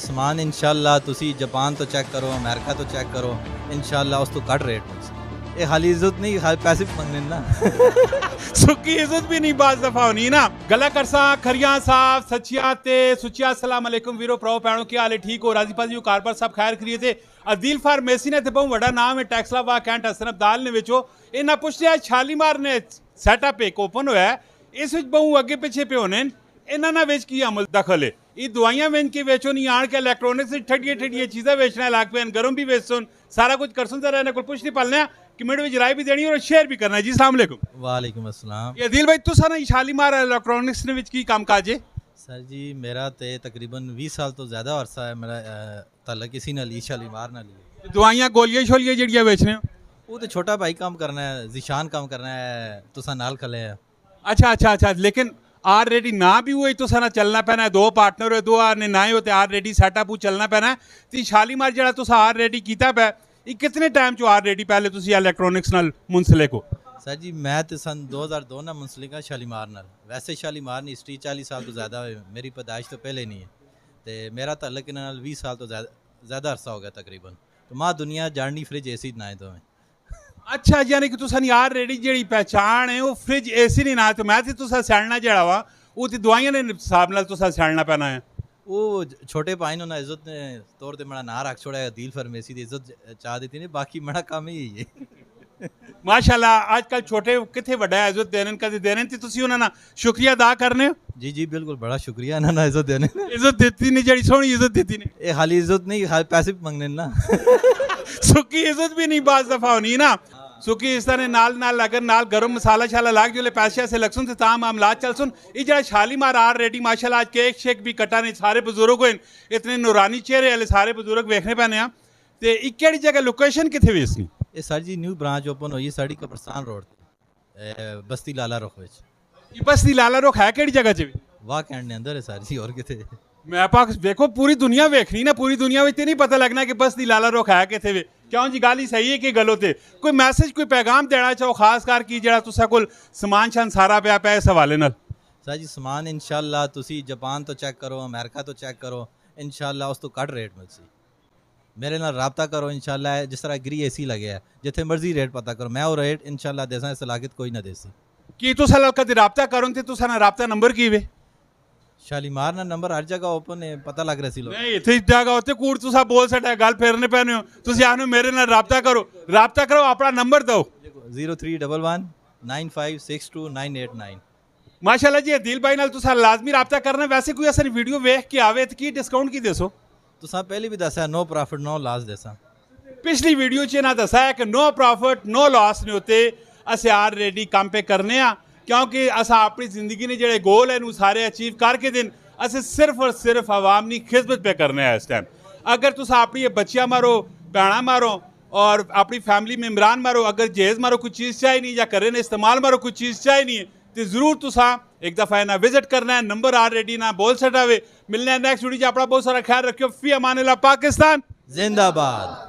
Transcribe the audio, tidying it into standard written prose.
समान इंशाल्लाह तुसी जापान तो चेक करो, अमेरिका तो चेक करो, इंशाल्लाह उस तो घट रेट मिल। ये खाली इज्जत नहीं, खाली पैसे मंगने ना सुखी इज्जत भी नहीं बाज दफा होनी ना। गला करसा खरियां साफ सच्चिया ते सुचिया अस्सलाम वालेकुम वीरो प्रो पैणो की हाल है ठीक हो राजी पाजी कार पर सब खैर करिए थे। अदील फार्मेसी ने ते बहुत बड़ा नाम है टैक्सला वा कैंट हसन अब्दाल ने विचो इन्हां पुछया शालीमार ने सैटअप एक ओपन होया इस विच बहु अगे पिछे पे होने इन्हां ना विच की अमल दखल है। ये दवाइयां वेच के वेचो नहीं आण के इलैक्ट्रॉनिक्स ठड्डियां ठड्डियां चीज़ां बेचना लाग पे गरम भी बेचन सारा कुछ करसन जरा इन्हां कोल पुछ नहीं पालने कमेंट में राय भी देनी और शेयर भी करना है। जी अस्सलाम वालेकुम। वालेकुम अस्सलाम। ये अदील भाई तुसा ना शालीमार इलैक्ट्रॉनिक्स ने विच की काम काज है? सर जी मेरा तो तकरीबन 20 साल तो ज़्यादा अरसा है मेरा तल्लक इसी नाल ही शालीमार नाल ही। दवाइयां गोलियां शोलियां जड़ियां बेचने हो? वो तो छोटा भाई काम करना है, जिशान काम करना है, तुसा नाल खले है। अच्छा अच्छा अच्छा लेकिन ऑलरेडी ना भी हुई तो सारा चलना पैना है, दो पार्टनर हो दो ने ना हो तो ऑलरेडी सैटअप चलना पैना है। तो शालीमार जरा तुसा ऑलरेडी कीता पै ये कितने टाइम चो ऑलरेडी पहले तुसी इलैक्ट्रॉनिक्स नाल मुंसलिक हो? सर जी मैं तो सन 2002 ना मुंसलिक हाँ शालीमार नाल। वैसे शालीमार की हिस्ट्री 40 साल तो ज़्यादा है, मेरी पैदाइश तो पहले नहीं है तो मेरा तल्लक इन्हां नाल 20 साल तो ज़्यादा अरसा हो गया तकरीबन। तो मां दुनिया जाननी फ्रिज एसी ना है तो अच्छा यानी कि तुसा ऑलरेडी जी पहचान है वो फ्रिज एसी नहीं ना तो मैं तो तुसा सड़ना जड़ा वा वो तो दवाइयां ने हिसाब नाल तुसा सड़ना पैना है। वो छोटे भाई ने इज्जत ने तौर पर मेरा ना रख छोड़ा अदील फार्मेसी की इज्जत चाह दी नहीं बाकी मेरा काम ही है माशाल्लाह आजकल छोटे कितने बड़ा इज्जत देने कदे देने ते तुसी उन्हां दा शुक्रिया अदा करने हो? जी जी बिल्कुल बड़ा शुक्रिया इन्होंने इज्जत देने। इज्जत देती नहीं जड़ी सोहनी इज्जत देती नहीं। ये खाली इज्जत नहीं खाली पैसे भी मंगने ना सुखी इज्जत भी नहीं बाज दफा होनी ना। सुखी इस तरह नाल नाल अगर नाल गरम मसाला शाला लाग जो पैसे से लगसन से ताम मामलात चल सुन ये जरा शालीमार ऑलरेडी माशाल्लाह आज केक शेक भी कटा नहीं सारे बुजुर्ग हो इतने नूरानी चेहरे वाले सारे बुजुर्ग वेखने पैने हैं ते एक केड़ी जगह लोकेशन किथे वेसनी? ये सर जी न्यू ब्रांच ओपन हुई साड़ी कब्रस्तान रोड बस्ती लाला रुख विच। ये बस्ती लाला रुख है केड़ी जगह च? वाह कैंट ने अंदर है सर जी और किथे। मैं पाक देखो पूरी दुनिया वेखनी ना पूरी दुनिया में नहीं पता लगना कि बस्ती लाला रुख है किथे वे क्यों जी गाली सही है कि गलत है? कोई मैसेज कोई पैगाम देना चाहो खास कर की जरा तुसा कोल समान शान सारा पिया पे इस हवाले नाल? सर जी समान इंशाल्लाह तुसी जापान तो चेक करो, अमेरिका तो चेक करो, इंशाल्लाह उस तो घट रेट मिलसी। मेरे नाल राबता करो इंशाल्लाह जिस तरह गिरी एसी लगे है जिथे मर्जी रेट पता करो मैं वो रेट इंशाल्लाह देसा सलाखत कोई ना देसी। की तुसा कदे राबता करो ते तुसा ना राबता नंबर की वे? शालीमार ना नंबर हर जगह ओपन है पता लग रहा सी लोग नहीं इतने जगह होते कूड़ तुसा बोल सटा गल फेरने पैने हो तुसी आने मेरे नाल राबता करो अपना नंबर दो 031195629989। माशाल्लाह जी अदील भाई नाल तुसा लाजमी राबता करना। वैसे कोई असन वीडियो वेख के आवे तो की डिस्काउंट की देसो? तुसा पहले भी दसा नो प्रॉफिट नो लॉस देसा। पिछली वीडियो च ना दसा है कि नो प्रॉफिट नो लॉस ने होते अस ऑलरेडी काम पे करने आ क्योंकि अस अपनी जिंदगी ने जो गोल है सारे अचीव करके दिन अस सिर्फ और सिर्फ आवाम की खिदमत पे करने हैं इस टाइम। अगर तुस अपनी बच्चियां मारो भैणा मारो और अपनी फैमिली मेम्बरान मारो अगर जहेज मारो कोई चीज़ चाहिए नहीं या करे ने इस्तेमाल मारो कोई चीज़ चाहिए नहीं तो जरूर तुसा एक दफ़ा ना विजिट करना है। नंबर ऑलरेडी ना बोल सटावे मिलने नेक्स्ट वीडियो अपना बहुत सारा ख्याल रखियो। फी अमान अल्लाह पाकिस्तान जिंदाबाद।